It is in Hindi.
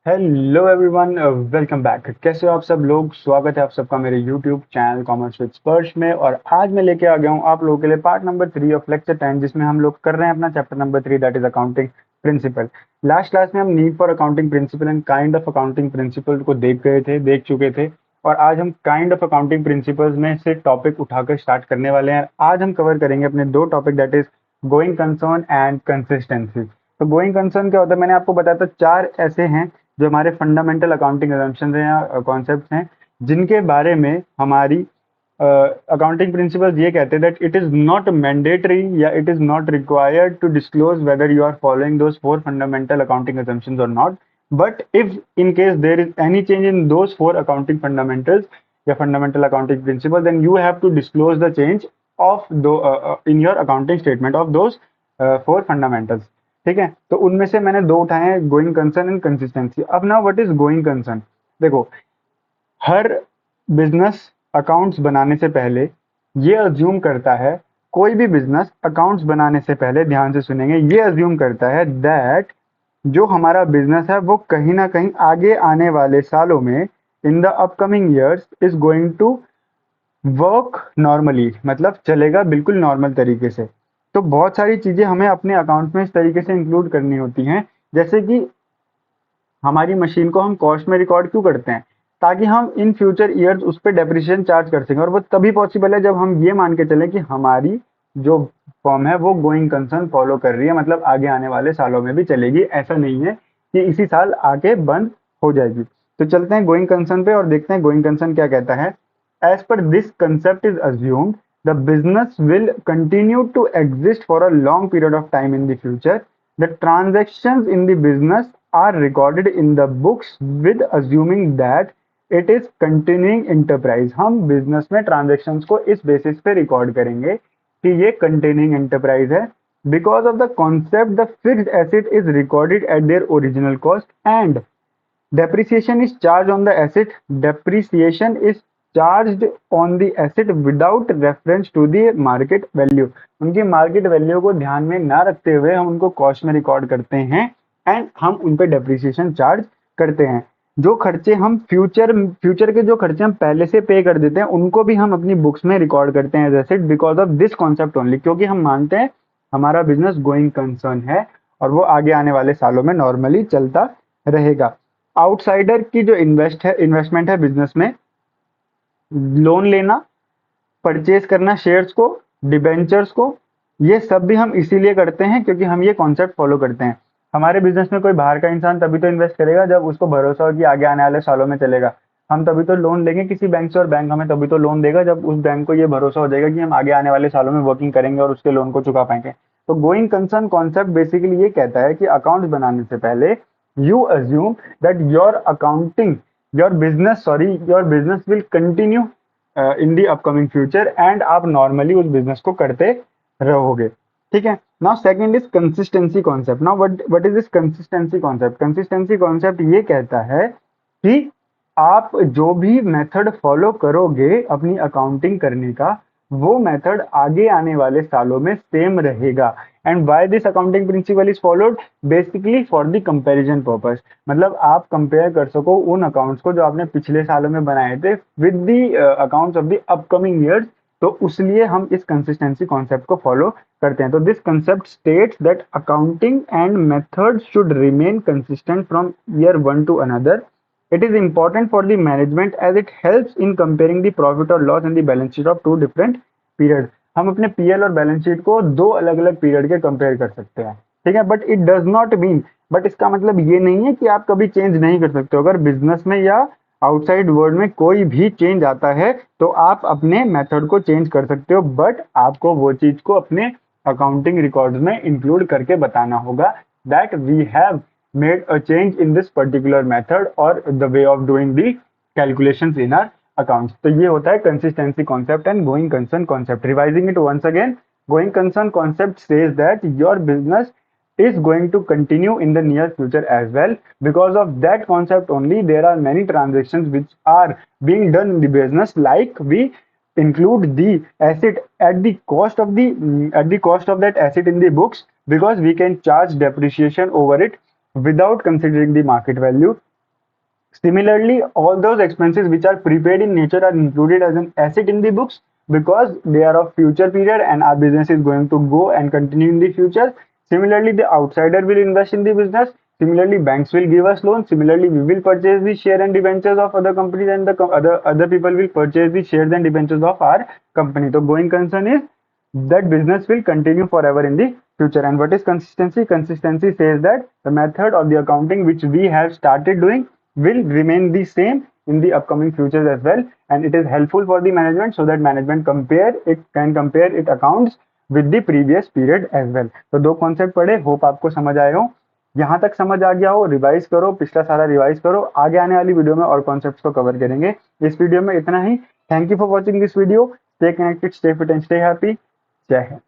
Hello everyone, welcome back. कैसे हो आप सब लोग? स्वागत है आप सबका मेरे यूट्यूब चैनल कॉमर्स विद स्पर्श में। और आज मैं लेके आ गया हूँ आप लोगों के लिए पार्ट नंबर 3 ऑफ लेक्चर 10, जिसमें हम लोग कर रहे हैं अपना chapter number 3, that is accounting principle. Last class में हम need for accounting principle and kind of accounting principle को देख चुके थे। और आज हम काइंड ऑफ अकाउंटिंग प्रिंसिपल्स में से टॉपिक उठाकर स्टार्ट करने वाले हैं। आज हम कवर करेंगे अपने दो topic, that is going concern and consistency. तो गोइंग कंसर्न क्या होता है, मैंने आपको बताया था चार ऐसे हैं जो हमारे फंडामेंटल अकाउंटिंग असम्पशंस हैं या कॉन्सेप्ट्स हैं, जिनके बारे में हमारी अकाउंटिंग प्रिंसिपल्स ये कहते हैं that it is not mandatory या it is not required to disclose whether you are following those four fundamental accounting assumptions और not. But if in case there is any change in those four accounting fundamentals या fundamental accounting principle, then you have to disclose the change of those in your accounting statement of those four fundamentals. ठीक है, तो उनमें से मैंने दो उठाए हैं, गोइंग कंसर्न एंड कंसिस्टेंसी। अब ना व्हाट इज गोइंग कंसर्न? देखो, हर बिजनेस अकाउंट्स बनाने से पहले ये अज्यूम करता है, कोई भी बिजनेस अकाउंट्स बनाने से पहले ध्यान से सुनेंगे, ये अज्यूम करता है दैट जो हमारा बिजनेस है वो कहीं ना कहीं आगे आने वाले सालों में, in the upcoming years, is going to work normally, मतलब चलेगा बिल्कुल नॉर्मल तरीके से। तो बहुत सारी चीजें हमें अपने अकाउंट में इस तरीके से इंक्लूड करनी होती हैं, जैसे कि हमारी मशीन को हम कॉस्ट में रिकॉर्ड क्यों करते हैं? ताकि हम इन फ्यूचर ईयर्स उस पर डेप्रिसिएशन चार्ज कर सकें। और वो तभी पॉसिबल है जब हम ये मान के चलें कि हमारी जो फॉर्म है वो गोइंग कंसर्न फॉलो कर रही है, मतलब आगे आने वाले सालों में भी चलेगी। ऐसा नहीं है कि इसी साल आके बंद हो जाएगी। तो चलते हैं गोइंग कंसर्न पे और देखते हैं गोइंग कंसर्न क्या कहता है। As per this concept is assumed the business will continue to exist for a long period of time in the future. The transactions in the business are recorded in the books with assuming that it is continuing enterprise। हम बिजनेस में ट्रांजेक्शन्स को इस बेसिस पे रिकॉर्ड करेंगे कि ये कंटिन्यूइंग एंटरप्राइज है। Because of the concept the fixed asset is recorded at their original cost and depreciation is charged on the asset. Depreciation is charged on the asset without reference to the market value। उनकी मार्केट वैल्यू को ध्यान में ना रखते हुए हम उनको कॉस्ट में रिकॉर्ड करते हैं एंड हम उन पे डेप्रिसिएशन चार्ज करते हैं। जो खर्चे हम फ्यूचर के जो खर्चे हम पहले से पे कर देते हैं उनको भी हम अपनी बुक्स में रिकॉर्ड करते हैं as asset, because of this concept only, क्योंकि हम मानते हैं हमारा बिजनेस गोइंग कंसर्न है और वो आगे आने वाले सालों में नॉर्मली चलता रहेगा। आउटसाइडर की जो इन्वेस्टमेंट है बिजनेस में, लोन लेना, परचेज करना शेयर्स को, डिबेंचर्स को, ये सब भी हम इसीलिए करते हैं क्योंकि हम ये कॉन्सेप्ट फॉलो करते हैं। हमारे बिजनेस में कोई बाहर का इंसान तभी तो इन्वेस्ट करेगा जब उसको भरोसा हो कि आगे आने वाले सालों में चलेगा। हम तभी तो लोन लेंगे किसी बैंक से और बैंक हमें तभी तो लोन देगा जब उस बैंक को ये भरोसा हो जाएगा कि हम आगे आने वाले सालों में वर्किंग करेंगे और उसके लोन को चुका पाएंगे। तो गोइंग कंसर्न कॉन्सेप्ट बेसिकली ये कहता है कि अकाउंट्स बनाने से पहले you assume that your business will continue in the upcoming future and आप normally उस business को करते रहोगे। ठीक है, now second is consistency concept। now what is this consistency concept ये कहता है कि आप जो भी मेथड फॉलो करोगे अपनी अकाउंटिंग करने का, वो मेथड आगे आने वाले सालों में सेम रहेगा। And why this accounting principle is followed? Basically for the comparison purpose, मतलब आप कंपेयर कर सको उन अकाउंट्स को जो आपने पिछले सालों में बनाए थे with the accounts of the upcoming years. तो उसलिए हम इस कंसिस्टेंसी कॉन्सेप्ट को फॉलो करते हैं। तो this concept states that accounting and method should remain consistent from year one two another. It is important for the management as it helps in comparing the profit or loss in the balance sheet of two different periods। हम अपने पीएल और बैलेंस शीट को दो अलग अलग पीरियड के कंपेयर कर सकते हैं। ठीक है, but it does not mean, but इसका मतलब ये नहीं है कि आप कभी चेंज नहीं कर सकते हो। अगर बिजनेस में या आउटसाइड वर्ल्ड में कोई भी चेंज आता है तो आप अपने मेथड को चेंज कर सकते हो, बट आपको वो चीज को अपने अकाउंटिंग रिकॉर्ड्स में इंक्लूड करके बताना होगा that we have made a change in this particular method or the way of doing the calculations in our accounts। तो ये होता है consistency concept and going concern concept। Revising it once again, going concern concept says that your business is going to continue in the near future as well। Because of that concept only, there are many transactions which are being done in the business, like we include the asset at the cost of that asset in the books, because we can charge depreciation over it without considering the market value। Similarly, all those expenses which are prepaid in nature are included as an asset in the books because they are of future period and our business is going to go and continue in the future. Similarly, the outsider will invest in the business. Similarly, banks will give us loans. Similarly, we will purchase the share and debentures of other companies, and the other people will purchase the shares and debentures of our company. So going concern is that business will continue forever in the future. And what is consistency? Consistency says that the method of the accounting which we have started doing will remain the same in the upcoming futures as well, and it is helpful for the management so that management can compare its accounts with the previous period as well. तो दो कॉन्सेप्ट पढ़े, होप आपको समझ आए हो। यहाँ तक समझ आ गया हो, रिवाइज करो, पिछला सारा रिवाइज करो, आगे आने वाली वीडियो में और कॉन्सेप्ट्स को कवर करेंगे। इस वीडियो में इतना ही। Thank you for watching this video. Stay connected, stay fit and stay happy. Jai Hind.